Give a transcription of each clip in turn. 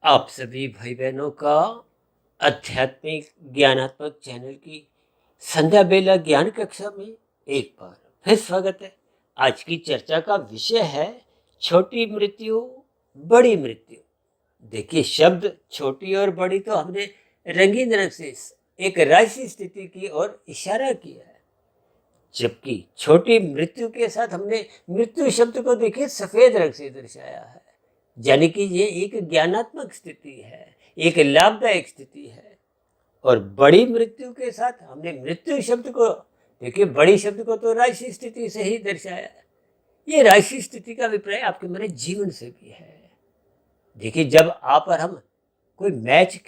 आप सभी भाई बहनों का आध्यात्मिक ज्ञानात्मक चैनल की संध्या बेला ज्ञान कक्षा में एक बार फिर स्वागत है। आज की चर्चा का विषय है छोटी मृत्यु, बड़ी मृत्यु। देखिए, शब्द छोटी और बड़ी तो हमने रंगीन रंग से एक राशि स्थिति की ओर इशारा किया है, जबकि छोटी मृत्यु के साथ हमने मृत्यु शब्द को देखिए सफेद रंग से दर्शाया है। यानी कि ये एक ज्ञानात्मक स्थिति है, एक लाभदायक स्थिति है। और बड़ी मृत्यु के साथ हमने मृत्यु शब्द को देखिए, बड़ी शब्द को तो राशि स्थिति से ही दर्शाया है। ये राशि स्थिति का अभिप्राय आपके मेरे जीवन से भी है। देखिए, जब आप और हम कोई मैच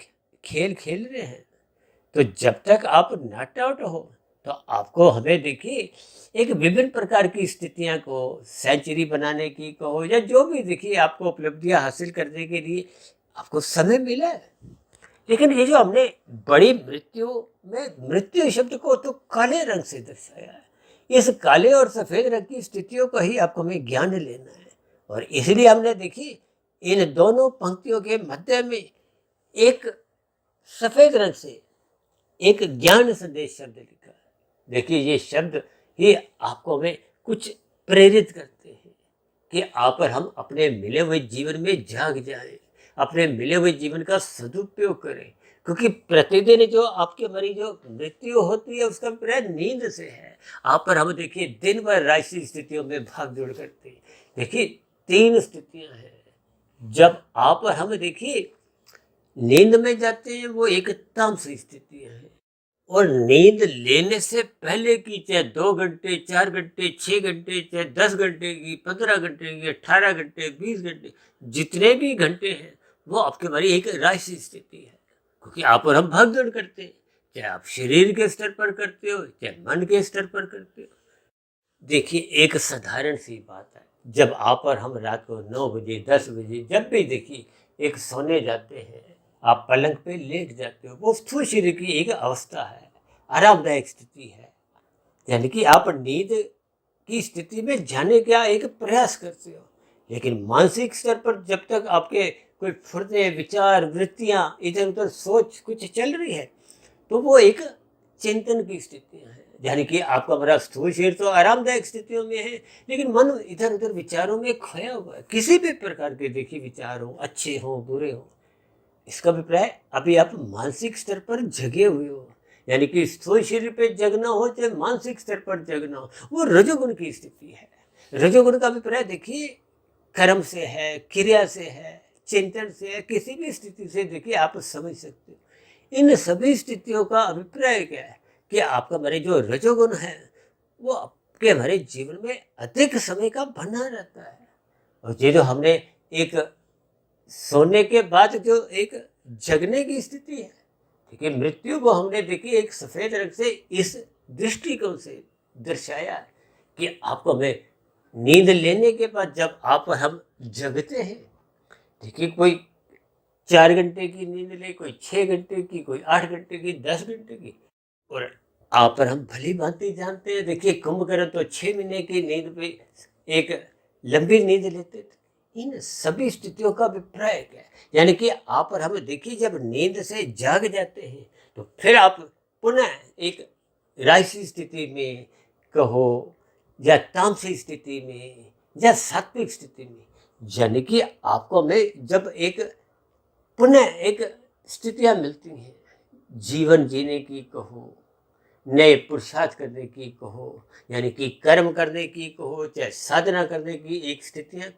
खेल खेल रहे हैं, तो जब तक आप नॉट आउट हो तो आपको हमें देखिए एक विभिन्न प्रकार की स्थितियां को सेंचुरी बनाने की कहो या जो भी देखिए आपको उपलब्धियां हासिल करने के लिए आपको समय मिला है। लेकिन ये जो हमने बड़ी मृत्यु में मृत्यु शब्द को तो काले रंग से दर्शाया है। इस काले और सफेद रंग की स्थितियों का ही आपको हमें ज्ञान लेना है, और इसलिए हमने देखिए इन दोनों पंक्तियों के मध्य में एक सफेद रंग से एक ज्ञान संदेश शब्द लिखा है। देखिए, ये शब्द ही आपको हमें कुछ प्रेरित करते हैं कि आप और हम अपने मिले हुए जीवन में जाग जाएं, अपने मिले हुए जीवन का सदुपयोग करें। क्योंकि प्रतिदिन जो आपके हमारी जो मृत्यु होती है उसका प्राय नींद से है। आप और हम देखिए दिन भर राशि स्थितियों में भाग दौड़ करते हैं। देखिए, 3 स्थितियां हैं। जब आप और हम देखिए नींद में जाते हैं, वो एक तामसिक स्थिति है। और नींद लेने से पहले की चाहे 2 घंटे, 4 घंटे, 6 घंटे, चाहे 10 घंटे की, 15 घंटे की, 18 घंटे, 20 घंटे, जितने भी घंटे हैं वो आपके हमारी एक राशि स्थिति है। क्योंकि आप और हम भाग दौड़ करते हैं, चाहे आप शरीर के स्तर पर करते हो चाहे मन के स्तर पर करते हो। देखिए, एक साधारण सी बात है, जब आप और हम रात को 9 बजे 10 बजे जब भी देखिए एक सोने जाते हैं, आप पलंग पे लेट जाते हो, वो स्थूल शरीर की एक अवस्था है, आरामदायक स्थिति है। यानी कि आप नींद की स्थिति में जाने का एक प्रयास करते हो। लेकिन मानसिक स्तर पर जब तक आपके कोई फुर्ते विचार वृत्तियां इधर उधर सोच कुछ चल रही है, तो वो एक चिंतन की स्थितियां हैं। यानी कि आपका बड़ा स्थूल शरीर तो आरामदायक स्थितियों में है, लेकिन मन इधर उधर विचारों में खोया हुआ है। किसी भी प्रकार के देखिए विचार हो, अच्छे हो बुरे हो, इसका अभिप्राय अभी आप मानसिक स्तर पर जगे हुए हो। यानी कि स्थूल शरीर पे जगना हो चाहे मानसिक स्तर पर जगना हो, वो रजोगुण की स्थिति है। रजोगुण का अभिप्राय देखिए कर्म से है, क्रिया से है, चिंतन से है, किसी भी स्थिति से देखिए आप समझ सकते हो। इन सभी स्थितियों का अभिप्राय क्या है कि आपका हमारे जो रजोगुण है वो आपके हमारे जीवन में अधिक समय का बना रहता है। और ये जो हमने एक सोने के बाद जो एक जगने की स्थिति है, ठीक है, मृत्यु को हमने देखिए एक सफेद रंग से इस दृष्टिकोण से दर्शाया है कि आपको हमें नींद लेने के बाद जब आप और हम जगते हैं, देखिए कोई 4 घंटे की नींद ले, कोई 6 घंटे की, कोई 8 घंटे की, 10 घंटे की। और आप और हम भली भांति जानते हैं, देखिए कुंभकर्ण तो 6 महीने की नींद पे एक लंबी नींद लेते थे। इन सभी स्थितियों का अभिप्राय क्या है? यानी कि आप और हम देखिए जब नींद से जाग जाते हैं तो फिर आप पुनः एक राशि स्थिति में कहो या तामसिक स्थिति में या सात्विक स्थिति में, यानी कि आपको में जब एक पुनः एक स्थितियां मिलती हैं जीवन जीने की कहो, नए पुरुषार्थ करने की कहो, यानी कि कर्म करने की कहो चाहे साधना करने की एक स्थितियां।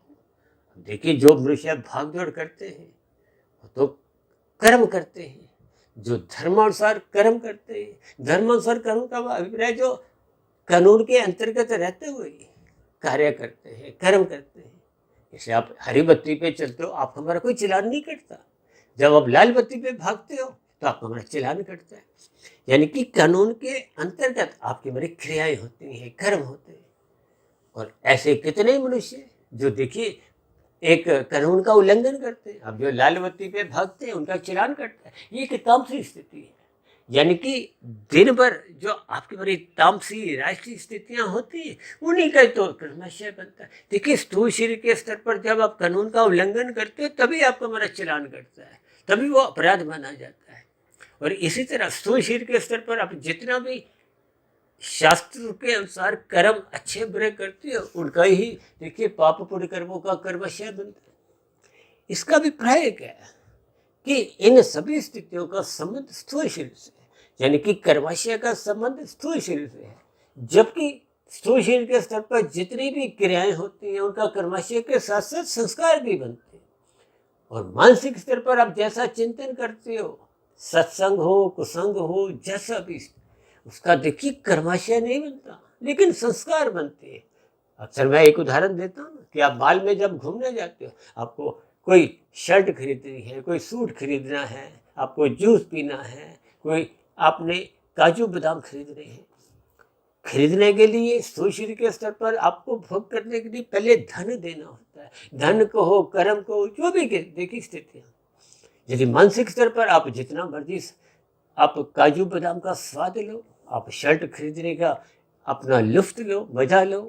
देखिए, जो मनुष्य भाग दौड़ करते हैं वो तो कर्म करते हैं, जो धर्मानुसार कर्म करते हैं। धर्मानुसार कर्म का अभिप्राय जो कानून के अंतर्गत रहते हुए कार्य करते हैं, कर्म करते हैं। जैसे आप हरी बत्ती पे चलते हो, आप हमारा कोई चालान नहीं कटता। जब आप लाल बत्ती पे भागते हो तो आप हमारा चालान कटता है। यानी कि कानून के अंतर्गत आपकी हमारी क्रियाएं होती हैं, कर्म होते हैं। और ऐसे कितने मनुष्य जो देखिए एक कानून का उल्लंघन करते हैं। अब जो लाल बत्ती पे भागते हैं उनका चालान कटता है। ये एक तामसिक स्थिति है। यानी कि दिन भर जो आपकी बड़ी तामसी राष्ट्रीय स्थितियां होती हैं उन्हीं का तो क्रमशः बनता है। देखिए स्थूल शरीर के स्तर पर जब आप कानून का उल्लंघन करते हो तभी आपका हमारा चलान कटता है, तभी वो अपराध माना जाता है। और इसी तरह स्थूल शरीर के स्तर पर आप जितना भी शास्त्र के अनुसार कर्म अच्छे बुरे करते हो उनका ही देखिए पाप पुण्य कर्मों का कर्मशः बनता है। इसका अभिप्राय क्या है कि इन सभी स्थितियों का संबंध स्थूल शरीर से है, यानी कि कर्माशय का संबंध स्थूल शरीर से है। जबकि स्थूल शरीर के स्तर पर जितनी भी क्रियाएं होती हैं उनका कर्माशय के साथ साथ संस्कार भी बनते हैं। और मानसिक स्तर पर आप जैसा चिंतन करते हो, सत्संग हो कुसंग हो, जैसा भी उसका देखिए कर्माशय नहीं बनता लेकिन संस्कार बनते हैं। अक्सर मैं एक उदाहरण देता हूँ कि आप माल में जब घूमने जाते हो, आपको कोई शर्ट खरीदनी है, कोई सूट खरीदना है, आपको जूस पीना है, कोई आपने काजू बादाम खरीदने हैं। खरीदने के लिए स्थूल शरीर के स्तर पर आपको भोग करने के लिए पहले धन देना होता है। धन को हो, कर्म को, जो भी देखिए स्थितियाँ। यदि मानसिक स्तर पर आप जितना मर्जी आप काजू बादाम का स्वाद लो, आप शर्ट खरीदने का अपना लुफ्त लो, मजा लो,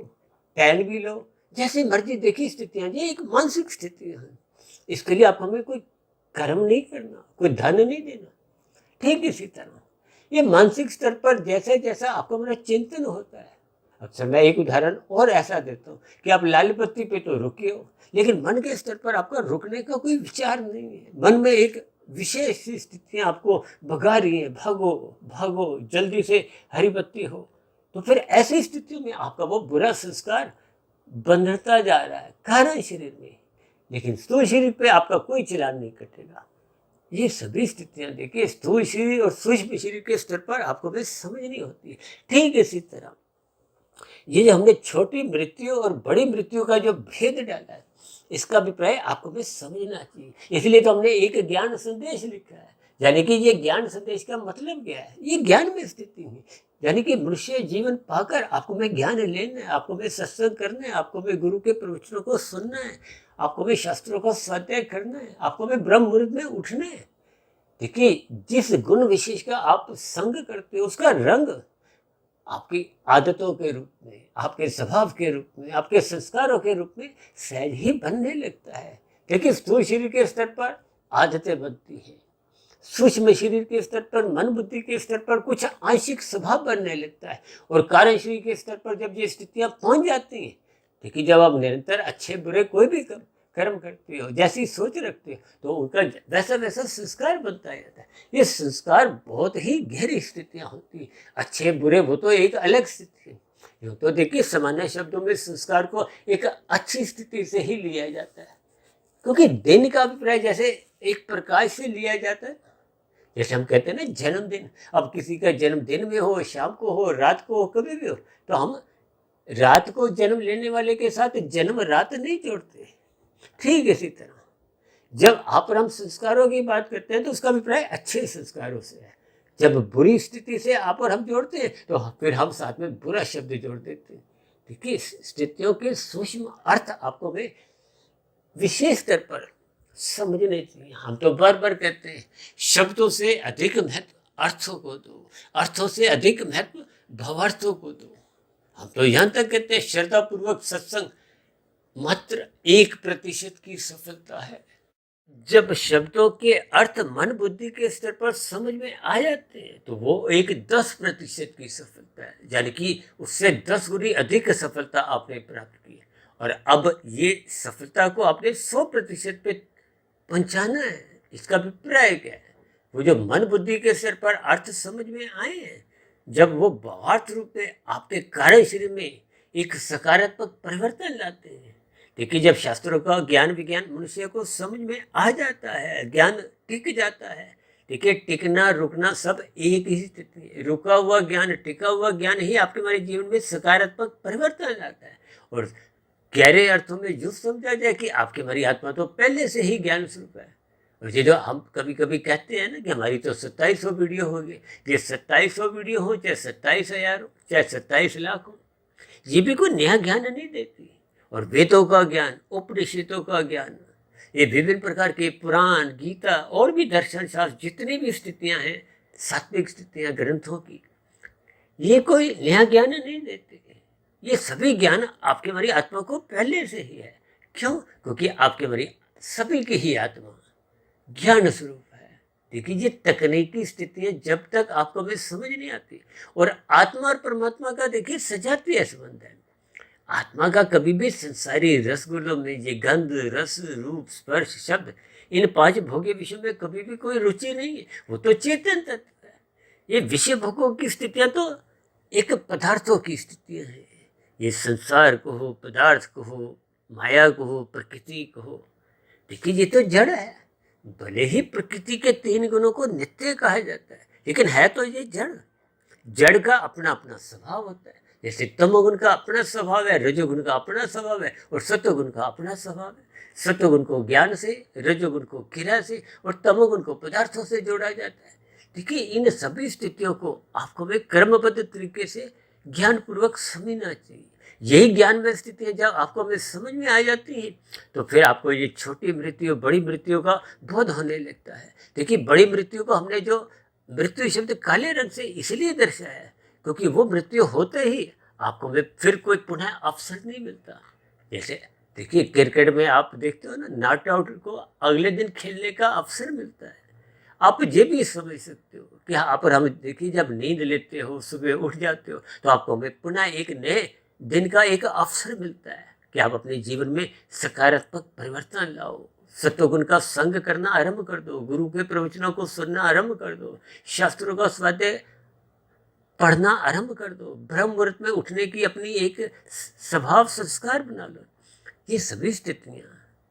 टहल भी लो, जैसे मर्जी देखी स्थितियाँ, ये एक मानसिक स्थिति है। इसके लिए आप हमें कोई कर्म नहीं करना, कोई धन नहीं देना। ठीक इसी तरह ये मानसिक स्तर पर जैसे जैसा आपको मेरा चिंतन होता है। अक्सर मैं एक उदाहरण और ऐसा देता हूँ कि आप लाल बत्ती पे तो रुके हो लेकिन मन के स्तर पर आपका रुकने का कोई विचार नहीं है। मन में एक विशेष स्थितियाँ आपको भगा रही हैं, भागो भागो, जल्दी से हरी बत्ती हो। तो फिर ऐसी स्थितियों में आपका वो बुरा संस्कार बंधता जा रहा है कारण शरीर में, लेकिन स्थूल शरीर पे आपका कोई चलान नहीं कटेगा। ये सभी स्थितियां देखिए स्थूल शरीर और सूक्ष्म शरीर के स्तर पर आपको भी समझनी होती है। ठीक इसी तरह ये जो हमने छोटी मृत्यु और बड़ी मृत्यु का जो भेद डाला है, इसका अभिप्राय आपको भी समझना चाहिए। इसलिए तो हमने एक ज्ञान संदेश लिखा है। यानी कि ये ज्ञान संदेश का मतलब क्या है? ये ज्ञान में स्थिति है, यानी कि मनुष्य जीवन पाकर आपको में ज्ञान लेना है, आपको में सत्संग करना है, आपको में गुरु के प्रवचनों को सुनना है, आपको में शास्त्रों का स्वाध्याय करना है, आपको में ब्रह्म मुहूर्त में उठना है। देखिए जिस गुण विशेष का आप संग करते हो उसका रंग आपकी आदतों के रूप में, आपके स्वभाव के रूप में, आपके संस्कारों के रूप में सहज ही बनने लगता है। देखिए स्थूल शरीर के स्तर पर आदतें बनती हैं, सूक्ष्म शरीर के स्तर पर, मन बुद्धि के स्तर पर कुछ आंशिक स्वभाव बनने लगता है, और कारण शरीर के स्तर पर जब ये स्थितियां पहुंच जाती हैं, देखिए जब आप निरंतर अच्छे बुरे कोई भी कर्म करते हो, जैसी सोच रखते हो, तो उनका वैसा वैसा संस्कार बनता जाता है। ये संस्कार बहुत ही गहरी स्थितियां होती हैं। अच्छे बुरे वो तो एक अलग स्थिति है। यूँ तो देखिए सामान्य शब्दों में संस्कार को एक अच्छी स्थिति से ही लिया जाता है, क्योंकि दिन का अभिप्राय जैसे एक प्रकाश से लिया जाता है। जैसे हम कहते हैं ना जन्मदिन, अब किसी का जन्मदिन में हो, शाम को हो, रात को हो, कभी भी हो, तो हम रात को जन्म लेने वाले के साथ जन्म रात नहीं जोड़ते। ठीक इसी तरह जब आप और हम संस्कारों की बात करते हैं तो उसका अभिप्राय अच्छे संस्कारों से है। जब बुरी स्थिति से आप और हम जोड़ते हैं तो फिर हम साथ में बुरा शब्द जोड़ देते हैं। देखिए स्थितियों के सूक्ष्म अर्थ आपको में विशेष स्तर पर समझने चाहिए। हम तो बार बार कहते हैं शब्दों से अधिक महत्व अर्थों को दो, अर्थों से अधिक महत्व भावार्थों को दो। हम तो यहाँ तक कहते हैं श्रद्धापूर्वक सत्संग मात्र 1% की सफलता है। जब शब्दों के अर्थ मन बुद्धि के स्तर पर समझ में आ जाते हैं तो वो एक 10% की सफलता है, यानी कि उससे 10 गुनी अधिक सफलता आपने प्राप्त की है। और अब ये सफलता को आपने 100% पे पहुंचाना है। इसका अभिप्राय क्या है? वो जो मन बुद्धि के स्तर पर अर्थ समझ में आए हैं, जब वो भावार्थ रूप में आपके कार्य शरीर में एक सकारात्मक परिवर्तन लाते हैं। देखिए जब शास्त्रों का ज्ञान विज्ञान मनुष्य को समझ में आ जाता है, ज्ञान टिक जाता है। देखिए टिकना रुकना सब एक ही स्थिति है। रुका हुआ ज्ञान, टिका हुआ ज्ञान ही आपके हमारे जीवन में सकारात्मक परिवर्तन लाता है। और गहरे अर्थों में यूँ समझा जाए कि आपकी हमारी आत्मा तो पहले से ही ज्ञान स्वरूप है। और ये जो हम कभी कभी कहते हैं ना कि हमारी तो 2700 वीडियो हो गई, ये 2700 वीडियो हो, चाहे 27,000 हो, चाहे 27 लाख हो, ये भी कोई नया ज्ञान नहीं देती। और वेदों का ज्ञान, उपनिषदों का ज्ञान, ये विभिन्न प्रकार के पुराण, गीता और भी दर्शन शास्त्र जितनी भी स्थितियां हैं, सात्विक स्थितियां ग्रंथों की, ये कोई नया ज्ञान नहीं देते। ये सभी ज्ञान आपके हमारी आत्मा को पहले से ही है। क्यों? क्योंकि आपके हमारी सभी की ही आत्मा ज्ञान स्वरूप है। देखिए, ये तकनीकी स्थितियां जब तक आपको में समझ नहीं आती, और आत्मा और परमात्मा का देखिए सजातीय संबंध है। आत्मा का कभी भी संसारी रसगुल्लों में ये गंध, रस, रूप, स्पर्श, शब्द, इन 5 भोग्य विषयों में कभी भी कोई रुचि नहीं है। वो तो चेतन तत्व है। ये विषय भोगों की स्थितियां तो एक पदार्थों की स्थितियां हैं। ये संसार को हो, पदार्थ को हो, माया को हो, प्रकृति को हो, देखिए ये तो जड़ है। भले ही प्रकृति के 3 गुणों को नित्य कहा जाता है, लेकिन है तो ये जड़। जड़ का अपना अपना स्वभाव होता है। जैसे तमोगुण का अपना स्वभाव है, रजोगुण का अपना स्वभाव है, और सत्वगुण का अपना स्वभाव है। सत्वगुण को ज्ञान से, रजोगुण को क्रिया से, और तमोगुण को पदार्थों से जोड़ा जाता है। देखिए, इन सभी स्थितियों को आपको में क्रमबद्ध तरीके से ज्ञान पूर्वक समझना चाहिए। यही ज्ञान में स्थितियां जब आपको में समझ में आ जाती हैं, तो फिर आपको ये छोटी मृत्यु, बड़ी मृत्यु का बोध होने लगता है। देखिए, बड़ी मृत्यु को हमने जो मृत्यु शब्द काले रंग से इसलिए दर्शाया है, क्योंकि वो मृत्यु होते ही आपको में फिर कोई पुनः अवसर नहीं मिलता। जैसे देखिए, क्रिकेट में आप देखते हो ना, नॉट आउट को अगले दिन खेलने का अवसर मिलता है। आप ये भी समझ सकते हो कि आप और हम देखिए, जब नींद लेते हो, सुबह उठ जाते हो, तो आपको में पुनः एक नए दिन का एक अवसर मिलता है कि आप अपने जीवन में सकारात्मक परिवर्तन लाओ। सत्वगुण का संग करना आरंभ कर दो, गुरु के प्रवचनों को सुनना आरंभ कर दो, शास्त्रों का स्वाध्याय पढ़ना आरंभ कर दो, ब्रह्म मुहूर्त में उठने की अपनी एक स्वभाव संस्कार बना लो। ये सभी स्थितियां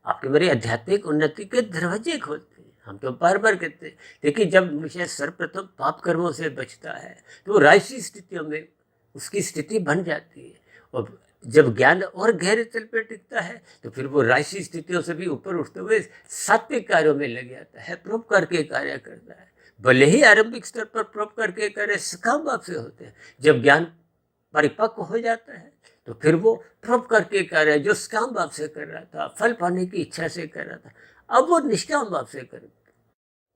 आपके मेरे आध्यात्मिक उन्नति के दरवाजे खोलते हैं। हम तो बार बार कहते हैं, देखिए, जब मनुष्य सर्वप्रथम पाप कर्मों से बचता है, तो राजसी स्थितियों में उसकी स्थिति बन जाती है। और जब ज्ञान और गहरे तल पर टिकता है, तो फिर वो राजसी स्थितियों से भी ऊपर उठते हुए सात्विक कार्यों में लग जाता है, परोपकार के कार्य करता है। भले ही आरंभिक स्तर पर परोपकार के कार्य सकाम भाव से होते हैं, जब ज्ञान परिपक्व हो जाता है, तो फिर वो परोपकार के कार्य जो सकाम भाव से कर रहा था, फल पाने की इच्छा से कर रहा था, अब वो निष्काम भाव से कर।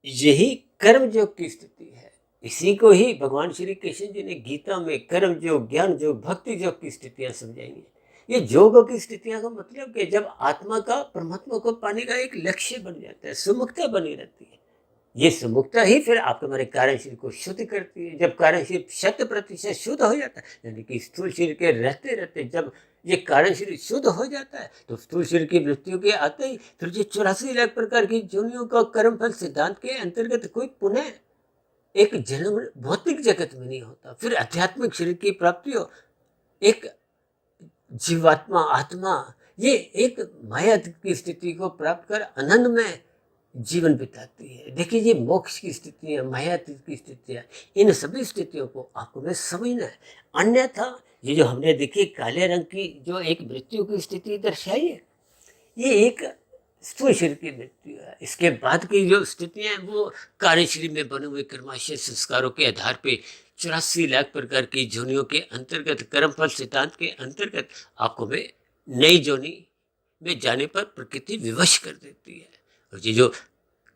यही कर्म योग की स्थिति है। इसी को ही भगवान श्री कृष्ण जी ने गीता में कर्म योग, ज्ञान योग, भक्ति योग की स्थितियां समझाई हैं। ये योगों की स्थितियां का मतलब कि जब आत्मा का परमात्मा को पाने का एक लक्ष्य बन जाता है, सुमुखता बनी रहती है। ये सुमुखता ही फिर आपके हमारे कारण शरीर को शुद्ध करती है। जब कारण शरीर 100% शुद्ध हो जाता है, यानी कि स्थूल शरीर के रहते रहते जब ये कारण शरीर शुद्ध हो जाता है, तो स्थूल शरीर की मृत्यु के आते ही फिर ये 84 लाख प्रकार की योनियों का कर्मफल सिद्धांत के अंतर्गत कोई पुनः एक जन्म भौतिक जगत में नहीं होता। फिर आध्यात्मिक शरीर की प्राप्ति हो, एक जीवात्मा, आत्मा, ये एक माया की स्थिति को प्राप्त कर आनंद में जीवन बिताती है। देखिए, ये मोक्ष की स्थितियां, मायातीत की स्थितियां, इन सभी स्थितियों को आपको में समझना है। अन्यथा ये जो हमने देखी काले रंग की जो एक मृत्यु की स्थिति दर्शाई है, ये एक स्थूल शरीर की मृत्यु है। इसके बाद की जो स्थितियां हैं, वो कार्य शरीर में बने हुए कर्माशय संस्कारों के आधार पे 84 लाख प्रकार की जोनियों के अंतर्गत, कर्मफल सिद्धांत के अंतर्गत आपको में नई जोनी में जाने पर प्रकृति विवश कर देती है। और ये जो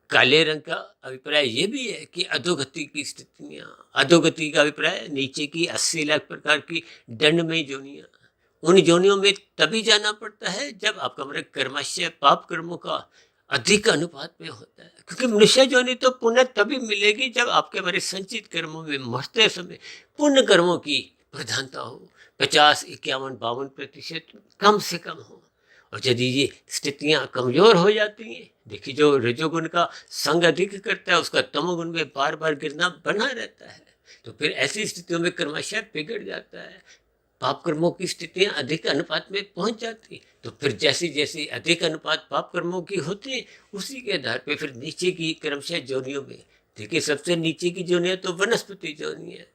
काले रंग का अभिप्राय ये भी है कि अधोगति की स्थितियां, अधोगति का अभिप्राय नीचे की 80 लाख प्रकार की दंडमय जोनियां, उन जोनियों में तभी जाना पड़ता है जब आपका हमारे कर्माशय पाप कर्मों का अधिक अनुपात में होता है। क्योंकि मनुष्य जोनि तो पुण्य तभी मिलेगी जब आपके हमारे संचित कर्मों में मरते समय पुण्य कर्मों की प्रधानता हो, 50, 51, 52% कम से कम हो। और यदि ये स्थितियां कमजोर हो जाती हैं, देखिए, जो रजोगुण का संग अधिक करता है, उसका तमोगुण में बार बार गिरना बना रहता है, तो फिर ऐसी स्थितियों में कर्माशय बिगड़ जाता है, पाप कर्मों की स्थितियां अधिक अनुपात में पहुंच जाती। तो फिर जैसी जैसी अधिक अनुपात पाप कर्मों की होती है, उसी के आधार पे फिर नीचे की क्रमशः जोनियों में, देखिए, सबसे नीचे की जोनियां तो वनस्पति जोनी है,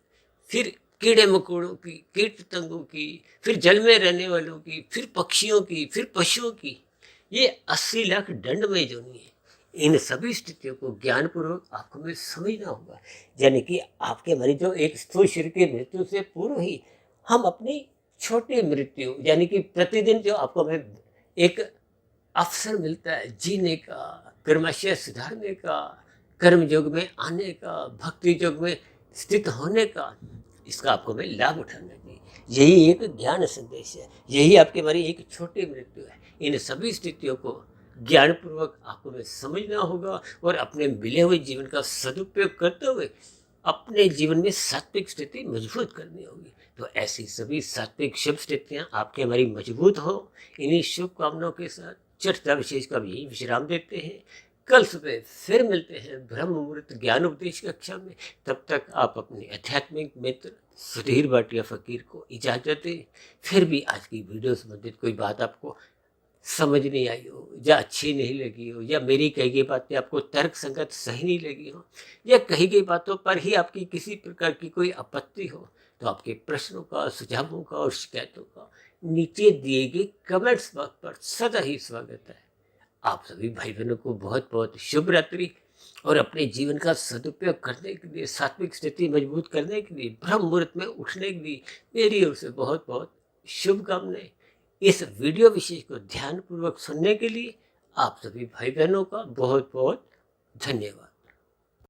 फिर कीड़े मकोड़ों की, कीट पतंगों की, फिर जल में रहने वालों की, फिर पक्षियों की, फिर पशुओं की, ये 80 लाख दंडमय जोनी है। इन सभी स्थितियों को ज्ञानपूर्वक आपको में समझना होगा। यानी कि आपके हमारी जो एक स्थूल शरीर की मृत्यु से पूर्व ही हम अपनी छोटी मृत्यु, यानी कि प्रतिदिन जो आपको हमें एक अवसर मिलता है जीने का, कर्माशय सुधारने का, कर्म योग में आने का, भक्ति योग में स्थित होने का, इसका आपको मैं लाभ उठाना चाहिए। यही एक ज्ञान संदेश है, यही आपकी हमारी एक छोटी मृत्यु है। इन सभी स्थितियों को ज्ञानपूर्वक आपको में समझना होगा और अपने मिले हुए जीवन का सदुपयोग करते हुए अपने जीवन में सात्विक स्थिति मजबूत करनी होगी। तो ऐसी सभी सात्विक शुभ स्थितियां आपके हमारी मजबूत हो, इन्हीं शुभकामनाओं के साथ चर्चा विशेष का भी विश्राम देते हैं। कल सुबह फिर मिलते हैं ब्रह्म मुहूर्त ज्ञान उपदेश कक्षा में। तब तक आप अपने आध्यात्मिक मित्र सुधीर भाटिया फकीर को इजाजत दें। फिर भी आज की वीडियो संबंधित कोई बात आपको समझ नहीं आई हो, या अच्छी नहीं लगी हो, या मेरी कही गई बातें आपको तर्क संगत सही नहीं लगी हो, या कही गई बातों पर ही आपकी किसी प्रकार की कोई आपत्ति हो, तो आपके प्रश्नों का, सुझावों का और शिकायतों का नीचे दिए गए कमेंट्स बॉक्स पर सदा ही स्वागत है। आप सभी भाई बहनों को बहुत बहुत शुभ रात्रि और अपने जीवन का सदुपयोग करने के लिए, सात्विक स्थिति मजबूत करने के लिए, ब्रह्म मुहूर्त में उठने के लिए मेरी ओर से बहुत बहुत शुभकामनाएं। इस वीडियो विशेष को ध्यानपूर्वक सुनने के लिए आप सभी भाई बहनों का बहुत बहुत धन्यवाद।